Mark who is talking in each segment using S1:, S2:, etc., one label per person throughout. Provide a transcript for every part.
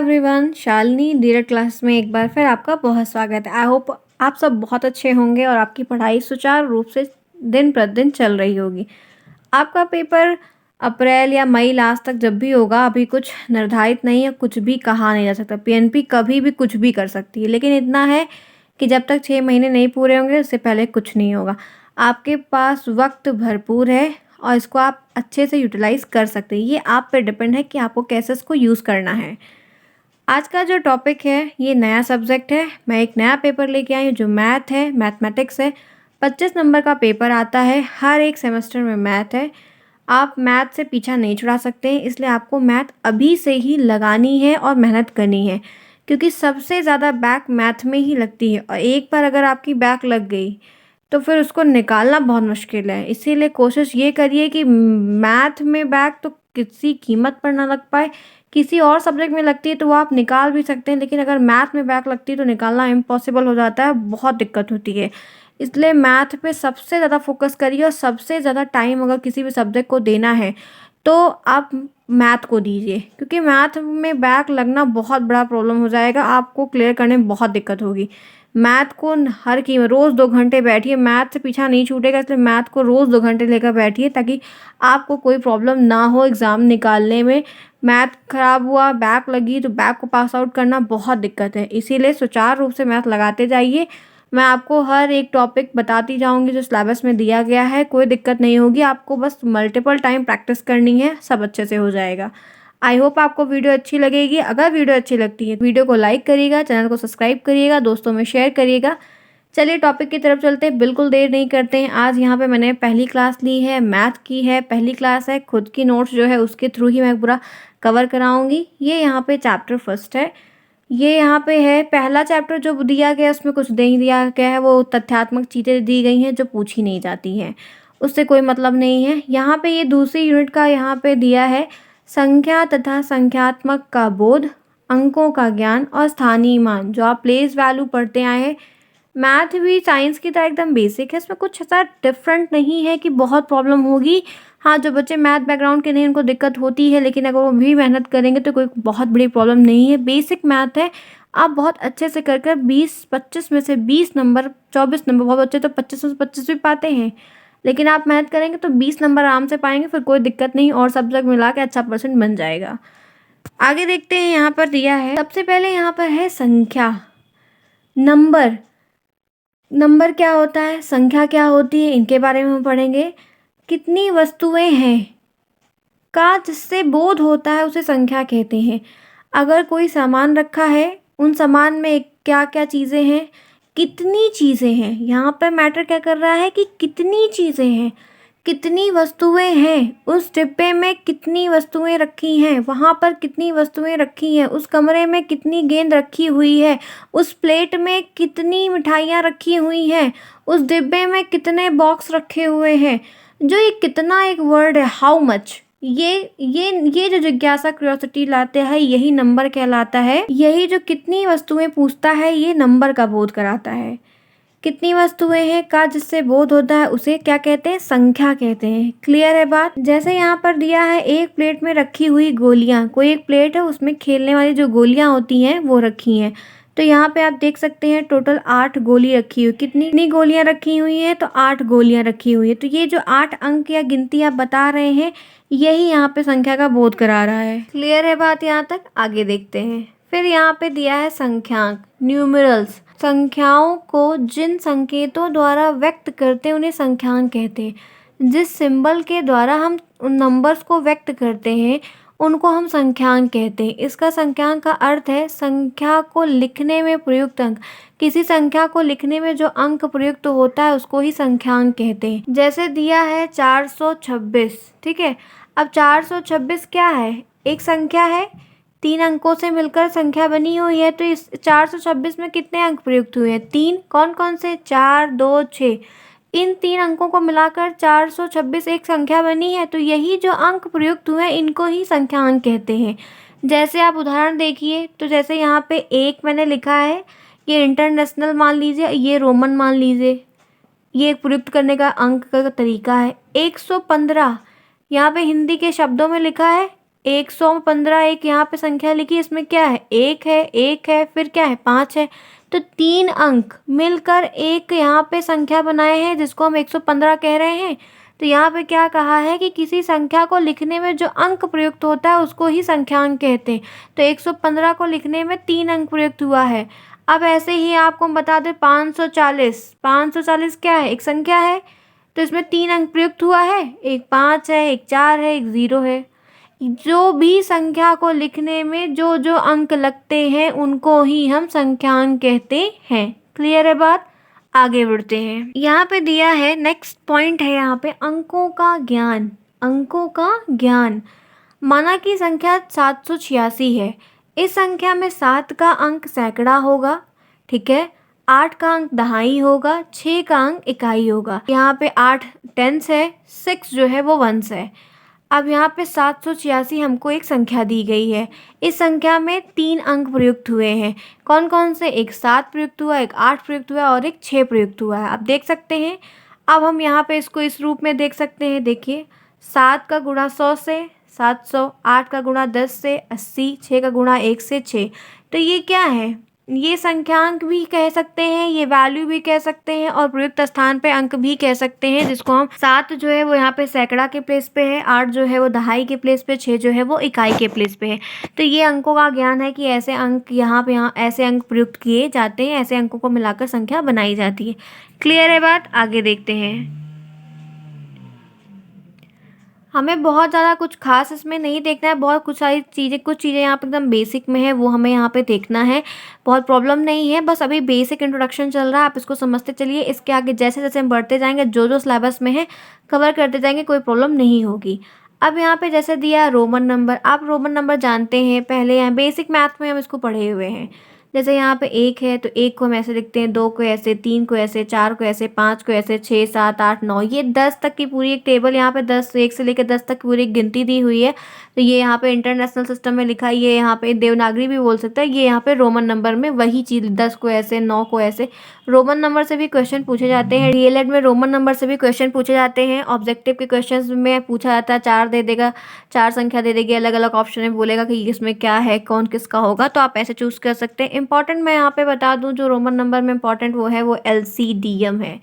S1: Everyone, Shalini धीरज class में एक बार फिर आपका बहुत स्वागत है। आई होप आप सब बहुत अच्छे होंगे और आपकी पढ़ाई सुचारू रूप से दिन प्रतिदिन चल रही होगी। आपका पेपर अप्रैल या मई लास्ट तक जब भी होगा, अभी कुछ निर्धारित नहीं है, कुछ भी कहा नहीं जा सकता। पीएनपी कभी भी कुछ भी कर सकती है, लेकिन इतना है कि जब तक 6 महीने नहीं पूरे होंगे उससे पहले कुछ नहीं होगा। आपके पास वक्त भरपूर है और इसको आप अच्छे से यूटिलाइज़ कर सकते हैं। ये आप पे डिपेंड है कि आपको कैसे इसको यूज़ करना है। आज का जो टॉपिक है ये नया सब्जेक्ट है। मैं एक नया पेपर लेके आई हूँ जो मैथ है, मैथमेटिक्स है। 25 नंबर का पेपर आता है, हर एक सेमेस्टर में मैथ है। आप मैथ से पीछा नहीं छुड़ा सकते हैं, इसलिए आपको मैथ अभी से ही लगानी है और मेहनत करनी है, क्योंकि सबसे ज़्यादा बैक मैथ में ही लगती है और एक बार अगर आपकी बैक लग गई तो फिर उसको निकालना बहुत मुश्किल है। इसीलिए कोशिश ये करिए कि मैथ में बैक तो किसी कीमत पर ना लग पाए। किसी और सब्जेक्ट में लगती है तो वो आप निकाल भी सकते हैं, लेकिन अगर मैथ में बैक लगती है तो निकालना इम्पॉसिबल हो जाता है, बहुत दिक्कत होती है। इसलिए मैथ पे सबसे ज़्यादा फोकस करिए और सबसे ज़्यादा टाइम अगर किसी भी सब्जेक्ट को देना है तो आप मैथ को दीजिए, क्योंकि मैथ में बैक लगना बहुत बड़ा प्रॉब्लम हो जाएगा, आपको क्लियर करने में बहुत दिक्कत होगी। मैथ को हर कीमत रोज़ 2 घंटे बैठिए, मैथ से पीछा नहीं छूटेगा, इसलिए मैथ को रोज़ 2 घंटे लेकर बैठिए ताकि आपको कोई प्रॉब्लम ना हो एग्ज़ाम निकालने में। मैथ ख़राब हुआ, बैक लगी तो बैक को पास आउट करना बहुत दिक्कत है, इसीलिए सुचारू रूप से मैथ लगाते जाइए। मैं आपको हर एक टॉपिक बताती जाऊंगी जो सिलेबस में दिया गया है, कोई दिक्कत नहीं होगी। आपको बस मल्टीपल टाइम प्रैक्टिस करनी है, सब अच्छे से हो जाएगा। आई होप आपको वीडियो अच्छी लगेगी। अगर वीडियो अच्छी लगती है वीडियो को लाइक करिएगा, चैनल को सब्सक्राइब करिएगा, दोस्तों में शेयर करिएगा। चलिए टॉपिक की तरफ चलते हैं, बिल्कुल देर नहीं करते हैं। आज यहाँ पे मैंने पहली क्लास ली है, मैथ की है, पहली क्लास है। खुद की नोट्स जो है उसके थ्रू ही मैं पूरा कवर कराऊंगी। ये यहाँ पे चैप्टर फर्स्ट है। ये यहाँ पे है पहला चैप्टर जो दिया गया है, उसमें कुछ नहीं दिया गया है, वो तथ्यात्मक चीज़ें दी गई हैं जो पूछी नहीं जाती हैं, उससे कोई मतलब नहीं है। यहाँ पे ये दूसरी यूनिट का यहाँ पे दिया है संख्या तथा संख्यात्मक का बोध, अंकों का ज्ञान और स्थानीय मान, जो आप प्लेस वैल्यू पढ़ते आए हैं। मैथ भी साइंस की तरह एकदम बेसिक है, इसमें कुछ ऐसा डिफरेंट नहीं है कि बहुत प्रॉब्लम होगी। हाँ, जो बच्चे मैथ बैकग्राउंड के नहीं उनको दिक्कत होती है, लेकिन अगर वो भी मेहनत करेंगे तो कोई बहुत बड़ी प्रॉब्लम नहीं है। बेसिक मैथ है, आप बहुत अच्छे से कर 20-25 में से 20 नंबर, 24 नंबर, बहुत बच्चे तो 25 में से 25 भी पाते हैं, लेकिन आप मेहनत करेंगे तो 20 नंबर आराम से पाएंगे, फिर कोई दिक्कत नहीं और सब्जेक्ट मिला के अच्छा परसेंट बन जाएगा। आगे देखते हैं, यहाँ पर दिया है सबसे पहले यहाँ पर है संख्या, नंबर। नंबर क्या होता है, संख्या क्या होती है, इनके बारे में हम पढ़ेंगे। कितनी वस्तुएं हैं का जिससे बोध होता है उसे संख्या कहते हैं। अगर कोई सामान रखा है, उन सामान में क्या क्या चीज़ें हैं, कितनी चीज़ें हैं, यहाँ पर मैटर क्या कर रहा है कि कितनी चीज़ें हैं, कितनी वस्तुएं हैं, उस डिब्बे में कितनी वस्तुएं रखी हैं, वहाँ पर कितनी वस्तुएं रखी हैं, उस कमरे में कितनी गेंद रखी हुई है, उस प्लेट में कितनी मिठाइयाँ रखी हुई हैं, उस डिब्बे में कितने बॉक्स रखे हुए हैं। जो ये कितना एक वर्ड है, हाउ मच, ये जो जिज्ञासा क्यूरियोसिटी लाते हैं यही नंबर कहलाता है। यही जो कितनी वस्तुएं पूछता है ये नंबर का बोध कराता है। कितनी वस्तुएं हैं का जिससे बोध होता है उसे क्या कहते हैं, संख्या कहते हैं। क्लियर है बात। जैसे यहाँ पर दिया है एक प्लेट में रखी हुई गोलियां, कोई एक प्लेट है उसमें खेलने वाली जो गोलियां होती हैं वो रखी हैं, तो यहाँ पे आप देख सकते हैं टोटल 8 गोली रखी हुई। कितनी गोलियां रखी हुई हैं, तो 8 गोलियां रखी हुई है। तो ये जो 8 अंक या गिनती आप बता रहे हैं यही यहाँ पे संख्या का बोध करा रहा है। क्लियर है बात यहाँ तक। आगे देखते हैं। फिर यहाँ पे दिया है संख्यांक, न्यूमरल्स। संख्याओं को जिन संकेतों द्वारा व्यक्त करते हैं उन्हें संख्यांक कहते हैं। जिस सिंबल के द्वारा हम उन नंबर्स को व्यक्त करते हैं उनको हम संख्यांक कहते हैं। इसका संख्यांक का अर्थ है संख्या को लिखने में प्रयुक्त अंक। किसी संख्या को लिखने में जो अंक प्रयुक्त होता है उसको ही संख्यांक कहते हैं। जैसे दिया है 426, ठीक है। अब 426 क्या है, एक संख्या है, 3 अंकों से मिलकर संख्या बनी हुई है। तो इस 426 में कितने अंक प्रयुक्त हुए हैं, 3। कौन कौन से, 4, 2, 6। इन 3 अंकों को मिलाकर 426 एक संख्या बनी है। तो यही जो अंक प्रयुक्त हुए हैं इनको ही संख्यांक कहते हैं। जैसे आप उदाहरण देखिए, तो जैसे यहाँ पे 1 मैंने लिखा है, ये इंटरनेशनल मान लीजिए, ये रोमन मान लीजिए, ये एक प्रयुक्त करने का अंक का तरीका है। 115 यहाँ पे हिंदी के शब्दों में लिखा है, 115 एक यहाँ पे संख्या लिखी, इसमें क्या है, एक है, फिर क्या है, 5 है। तो 3 अंक मिलकर एक यहाँ पे संख्या बनाए हैं जिसको हम 115 कह रहे हैं। तो यहाँ पे क्या कहा है कि किसी संख्या को लिखने में जो अंक प्रयुक्त होता है उसको ही संख्यांक कहते हैं। तो 115 को लिखने में 3 अंक प्रयुक्त हुआ है। अब ऐसे ही आपको हम बता दें 540, 540 क्या है, एक संख्या है। तो इसमें 3 अंक प्रयुक्त हुआ है, एक 5 है, एक 4 है, एक 0 है। जो भी संख्या को लिखने में जो जो अंक लगते हैं उनको ही हम संख्यांक कहते हैं। क्लियर है बात? आगे बढ़ते हैं। यहाँ पे दिया है, नेक्स्ट पॉइंट है यहाँ पे, अंकों का ज्ञान। अंकों का ज्ञान। माना कि संख्या 786 है। इस संख्या में 7 का अंक सैकड़ा होगा, ठीक है, 8 का अंक दहाई होगा, 6 का अंक इकाई होगा। यहाँ पे 8 टेंस है, 6 जो है वो वंस है। अब यहाँ पे 786 हमको एक संख्या दी गई है। इस संख्या में 3 अंक प्रयुक्त हुए हैं। कौन कौन से? एक 7 प्रयुक्त हुआ, एक 8 प्रयुक्त हुआ और एक 6 प्रयुक्त हुआ है। आप देख सकते हैं। अब हम यहाँ पे इसको इस रूप में देख सकते हैं। देखिए, 7 का गुणा 100 से 700, 8 का गुणा 10 से 80, 6 का गुणा 1 से 6। तो ये क्या है? ये संख्यांक भी कह सकते हैं, ये वैल्यू भी कह सकते हैं और प्रयुक्त स्थान पे अंक भी कह सकते हैं, जिसको हम 7 जो है वो यहाँ पे सैकड़ा के प्लेस पे है, 8 जो है वो दहाई के प्लेस पे, 6 जो है वो इकाई के प्लेस पे है। तो ये अंकों का ज्ञान है कि ऐसे अंक यहाँ ऐसे अंक प्रयुक्त किए जाते हैं, ऐसे अंकों को मिलाकर संख्या बनाई जाती है। क्लियर है बात? आगे देखते हैं। हमें बहुत ज़्यादा कुछ खास इसमें नहीं देखना है, बहुत कुछ चीज़ें यहाँ पे एकदम बेसिक में है, वो हमें यहाँ पे देखना है। बहुत प्रॉब्लम नहीं है, बस अभी बेसिक इंट्रोडक्शन चल रहा है, आप इसको समझते चलिए। इसके आगे जैसे जैसे हम बढ़ते जाएंगे, जो जो सिलेबस में है कवर करते जाएंगे, कोई प्रॉब्लम नहीं होगी। अब यहाँ पे जैसे दिया रोमन नंबर, आप रोमन नंबर जानते हैं, पहले यहाँ बेसिक मैथ में हम इसको पढ़े हुए हैं। जैसे यहाँ पे 1 है तो 1 को हम ऐसे लिखते हैं, 2 को ऐसे, 3 को ऐसे, 4 को ऐसे, 5 को ऐसे, 6, 7, 8, 9, ये 10 तक की पूरी एक टेबल, यहाँ पे 10, 1 से लेकर 10 तक पूरी एक गिनती दी हुई है। तो ये यहाँ पे इंटरनेशनल सिस्टम में लिखा है, ये यहाँ पे देवनागरी भी बोल सकता है, ये यहाँ पे रोमन नंबर में वही चीज़, 10 को ऐसे, 9 को ऐसे। रोमन नंबर से भी क्वेश्चन पूछे जाते हैं, डीएलएड में रोमन नंबर से भी क्वेश्चन पूछे जाते हैं। ऑब्जेक्टिव के क्वेश्चन में पूछा जाता है, 4 दे देगा, 4 संख्या दे देगी, अलग अलग ऑप्शन में बोलेगा कि इसमें क्या है, कौन किसका होगा, तो आप ऐसे चूज कर सकते हैं। इंपॉर्टेंट मैं यहाँ पे बता दूं, जो रोमन नंबर में इंपॉर्टेंट वो है, वो LCDM है।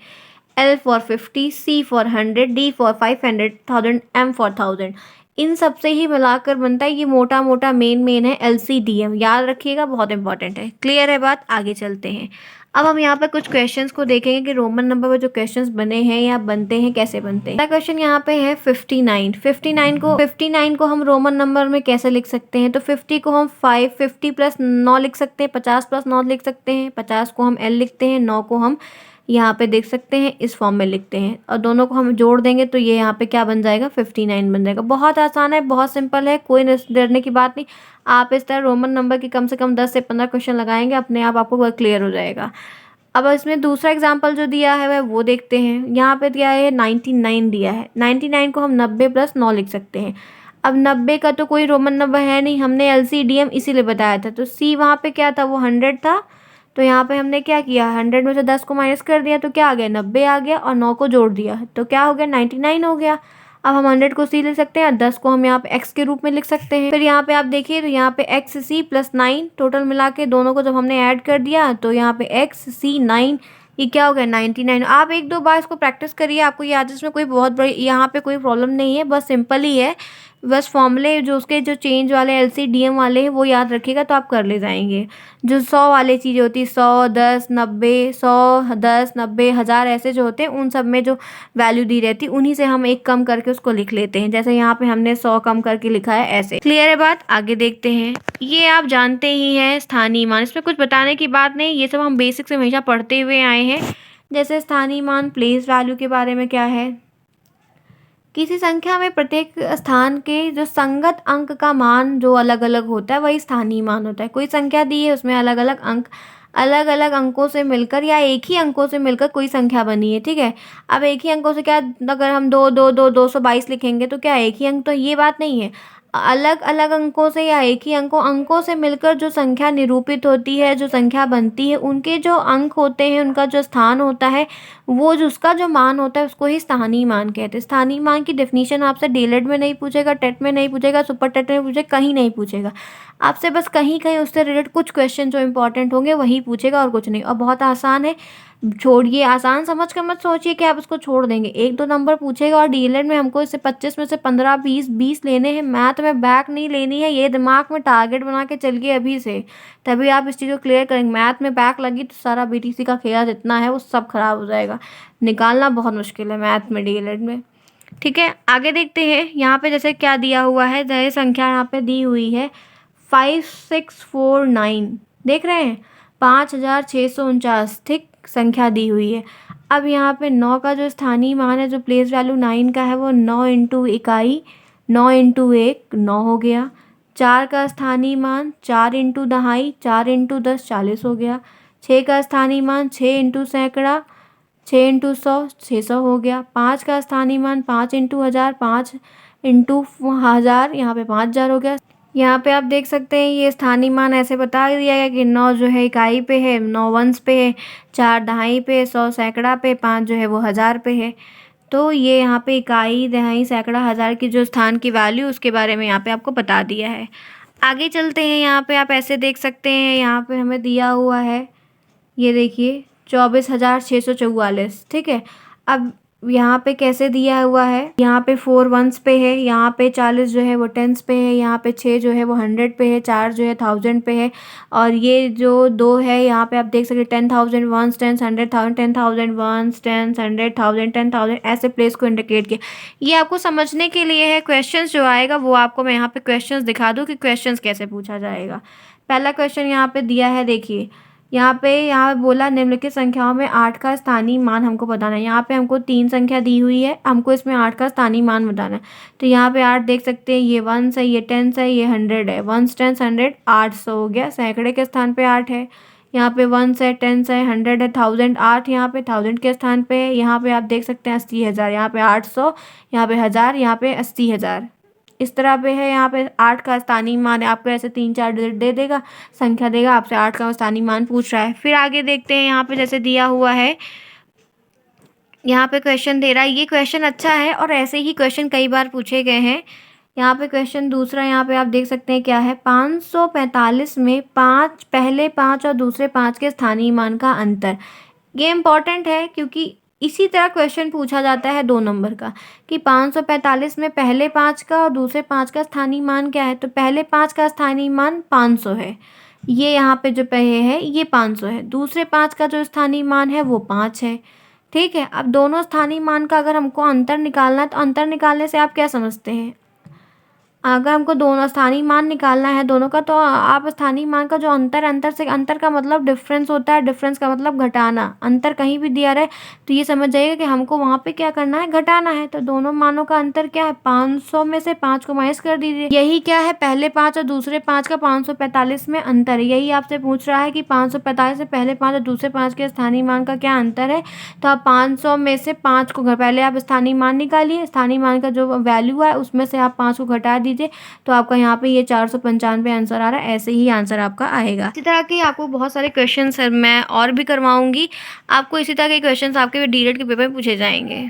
S1: L for 50, C for 100, D for 500, 1000, M for 1000। इन सब से ही मिलाकर बनता है, ये मोटा मोटा मेन है LCDM, याद रखिएगा, बहुत इंपॉर्टेंट है। क्लियर है बात? आगे चलते हैं। अब हम यहाँ पर कुछ क्वेश्चंस को देखेंगे कि रोमन नंबर में जो क्वेश्चंस बने हैं या बनते हैं, कैसे बनते हैं। पहला क्वेश्चन यहाँ पे है 59 को हम रोमन नंबर में कैसे लिख सकते हैं? तो 50 को हम 50 प्लस 9 लिख सकते हैं, 50 प्लस 9 लिख सकते हैं, 50 को हम L लिखते हैं, 9 को हम यहाँ पे देख सकते हैं इस फॉर्म में लिखते हैं, और दोनों को हम जोड़ देंगे तो ये यहाँ पे क्या बन जाएगा, 59 बन जाएगा। बहुत आसान है, बहुत सिंपल है, कोई डरने की बात नहीं। आप इस तरह रोमन नंबर की कम से कम 10 से 15 क्वेश्चन लगाएंगे, अपने आप आपको वह क्लियर हो जाएगा। अब इसमें दूसरा एग्जाम्पल जो दिया है वह वो देखते हैं। यहाँ पे दिया है 99 दिया है, 99 को हम 90 प्लस 9 लिख सकते हैं। अब 90 का तो कोई रोमन नंबर है नहीं, हमने LCDM इसीलिए बताया था। तो C वहाँ पे क्या था, वो 100 था। तो यहाँ पे हमने क्या किया, 100 में से 10 को माइनस कर दिया तो क्या आ गया, 90 आ गया, और 9 को जोड़ दिया तो क्या हो गया, 99 हो गया। अब हम 100 को C लिख सकते हैं और 10 को हम यहाँ पे X के रूप में लिख सकते हैं। फिर यहाँ पे आप देखिए, तो यहाँ पे XC प्लस 9 टोटल मिला के दोनों को जब हमने ऐड कर दिया तो यहाँ पे XC 9, ये क्या हो गया, 99। आप 1-2 बार इसको प्रैक्टिस करिए, आपको याद है। इसमें कोई बहुत बड़ी यहाँ पे कोई प्रॉब्लम नहीं है, बस सिंपल ही है। बस फॉर्मूले जो उसके जो चेंज वाले LCDM वाले हैं वो याद रखिएगा तो आप कर ले जाएंगे। जो 100 वाले चीज़ें होती है, 100, 10, 90, 100, 10, 90, 1000 ऐसे जो होते हैं, उन सब में जो वैल्यू दी रहती है उन्हीं से हम एक कम करके उसको लिख लेते हैं। जैसे यहाँ पे हमने 100 कम करके लिखा है, ऐसे। क्लियर है बात? आगे देखते हैं। ये आप जानते ही हैं, स्थानीय मान, इसमें कुछ बताने की बात नहीं, ये सब हम बेसिक से हमेशा पढ़ते हुए आए हैं। जैसे स्थानीय मान, प्लेस वैल्यू के बारे में क्या है, किसी संख्या में प्रत्येक स्थान के जो संगत अंक का मान जो अलग अलग होता है वही स्थानीय मान होता है। कोई संख्या दी है, उसमें अलग अलग अंक, अलग अलग अंकों से मिलकर या एक ही अंकों से मिलकर कोई संख्या बनी है, ठीक है। अब एक ही अंकों से क्या, अगर हम 222 लिखेंगे तो क्या एक ही अंक, तो ये बात नहीं है। अलग-अलग अंकों से या एक ही अंकों से मिलकर जो संख्या निरूपित होती है, जो संख्या बनती है, उनके जो अंक होते हैं, उनका जो स्थान होता है, वो जो उसका जो मान होता है, उसको ही स्थानीय मान कहते हैं। स्थानीय मान की डेफिनिशन आपसे डीएलएड में नहीं पूछेगा, टेट में नहीं पूछेगा, सुपर टेट में पूछेगा, कहीं नहीं पूछेगा। आपसे बस कहीं-कहीं उससे रिलेटेड कुछ क्वेश्चन जो इम्पोर्टेंट होंगे वही पूछेगा और कुछ नहीं, और बहुत आसान है। छोड़िए, आसान समझ कर मत सोचिए कि आप उसको छोड़ देंगे। 1-2 नंबर पूछेगा और डीएलएड में हमको इससे 25 में से 15, 20 लेने हैं, मैथ में बैक नहीं लेनी है, ये दिमाग में टारगेट बना के चलिए अभी से, तभी आप इस चीज़ को क्लियर करेंगे। मैथ में बैक लगी तो सारा बीटीसी का खेला जितना है वो सब खराब हो जाएगा। निकालना बहुत मुश्किल है मैथ में डीएलएड में। ठीक है, आगे देखते हैं। यहाँ पे जैसे क्या दिया हुआ है, जैसे संख्या यहाँ पे दी हुई है 5649, देख रहे हैं 5649, ठीक संख्या दी हुई है। अब यहाँ पे 9 का जो स्थानीय मान है, जो प्लेस वैल्यू 9 का है, वो 9 इंटू इकाई, 9 इंटू 1 9 हो गया। 4 का स्थानीय मान 4 इंटू दहाई, 4 इंटू 10 40 हो गया। 6 का स्थानीय मान 6 इंटू सैकड़ा, 6 इंटू 100 600 हो गया। 5 का स्थानीय मान 5 इंटू 1000, 5 इंटू 1000, यहाँ पे 5000 हो गया। यहाँ पे आप देख सकते हैं ये स्थानीय मान ऐसे बता दिया गया कि 9 जो है इकाई पे है, 9 वंस पे है, 4 दहाई पे, 100 सैकड़ा पे, 5 जो है वो हज़ार पे है। तो ये यहाँ पे इकाई, दहाई, सैकड़ा, हज़ार की जो स्थान की वैल्यू उसके बारे में यहाँ पे आपको बता दिया है। आगे चलते हैं। यहाँ पे आप ऐसे देख सकते हैं, यहाँ पे हमें दिया हुआ है, ये देखिए 24,644, ठीक है। अब यहाँ पे कैसे दिया हुआ है, यहाँ पे 4 वंस पे है, यहाँ पे 40 जो है वो टेंस पे है, यहाँ पे 6 जो है वो 100 पे है, 4 जो है 1000 पे है, और ये जो 2 है यहाँ पे आप देख सकते हैं 10,000 वंस, 10 100,000, 10,000 वंस, 10 100,000, 10,000, ऐसे प्लेस को इंडिकेट किया। ये आपको समझने के लिए है। क्वेश्चंस जो आएगा वो आपको मैं यहाँ पे क्वेश्चंस दिखा दूँ कि क्वेश्चंस कैसे पूछा जाएगा। पहला क्वेश्चन यहाँ पे दिया है, देखिए यहाँ बोला निम्नलिखित संख्याओं में 8 का स्थानीय मान हमको बताना है। यहाँ पे हमको 3 संख्या दी हुई है, हमको इसमें 8 का स्थानीय मान बताना है। तो यहाँ पे 8 देख सकते हैं, ये वंस है, ये टेंस है, ये 100 है। वंस, टेंस, 100, 800 हो गया। सैकड़े के स्थान पे 8 है। यहाँ पे वंस है, टेंस है, 100 है, 1000, 8 यहाँ पे 1000 के स्थान पे है। यहाँ पे आप देख सकते हैं 80,000, यहाँ पे 800, यहाँ पे 1000, यहाँ पे 80,000, इस तरह पे है। यहाँ पे 8 का स्थानीय मान है, आपको ऐसे 3-4 डिजिट दे देगा, संख्या देगा, आपसे 8 का स्थानीय मान पूछ रहा है। फिर आगे देखते हैं, यहाँ पे जैसे दिया हुआ है, यहाँ पे क्वेश्चन दे रहा है। ये क्वेश्चन अच्छा है और ऐसे ही क्वेश्चन कई बार पूछे गए हैं। यहाँ पे क्वेश्चन दूसरा, यहाँ पे आप देख सकते हैं क्या है, 545 में पहले 5 और दूसरे 5 के स्थानीय मान का अंतर। ये इम्पॉर्टेंट है क्योंकि इसी तरह क्वेश्चन पूछा जाता है 2 नंबर का, कि 545 में पहले 5 का और दूसरे 5 का स्थानीय मान क्या है। तो पहले 5 का स्थानीय मान 500 है, ये यहाँ पे जो पहले है ये 500 है। दूसरे 5 का जो स्थानीय मान है वो 5 है, ठीक है। अब दोनों स्थानीय मान का अगर हमको अंतर निकालना है, तो अंतर निकालने से आप क्या समझते हैं, अगर हमको दोनों स्थानीय मान निकालना है दोनों का, तो आप स्थानीय मान का जो अंतर का मतलब डिफरेंस होता है, डिफरेंस का मतलब घटाना। अंतर कहीं भी दिया रहे तो ये समझ जाइएगा कि हमको वहाँ पे क्या करना है, घटाना है। तो दोनों मानों का अंतर क्या है, 500 में से 5 को माइनस कर दीजिए। यही क्या है, पहले 5 और दूसरे 5 का 545 में अंतर है। यही आपसे पूछ रहा है कि 545 से पहले 5 और दूसरे 5 के स्थानीय मान का क्या अंतर है। तो आप 500 में से 5 को पहले आप स्थानीय मान निकालिए, स्थानीय मान का जो वैल्यू है उसमें से आप 5 को घटा दीजिए, तो आपका यहाँ पे ये 495 आंसर आ रहा है। ऐसे ही आंसर आपका आएगा। इसी तरह के आपको बहुत सारे क्वेश्चन मैं और भी करवाऊंगी। आपको इसी तरह के क्वेश्चन आपके डीएलएड के पेपर में पूछे जाएंगे।